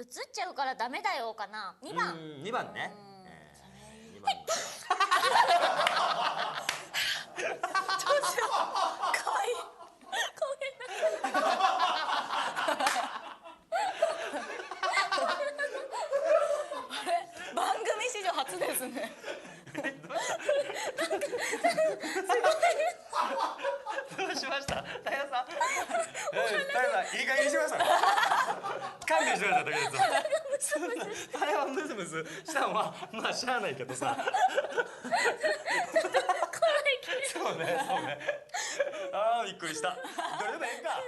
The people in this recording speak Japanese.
映っちゃうからダメだよかな。2番。2番ね。2番。どうしよう。かわいい。ごめんなさい。番組史上初ですね。どうしました、太陽さん。太陽さん、いい加減にしました。勘弁してください、竹内さん。あれはムズムズしたんは、まあしゃあないけどさ。そうね、そうね。ああ、びっくりした。どれでもええか。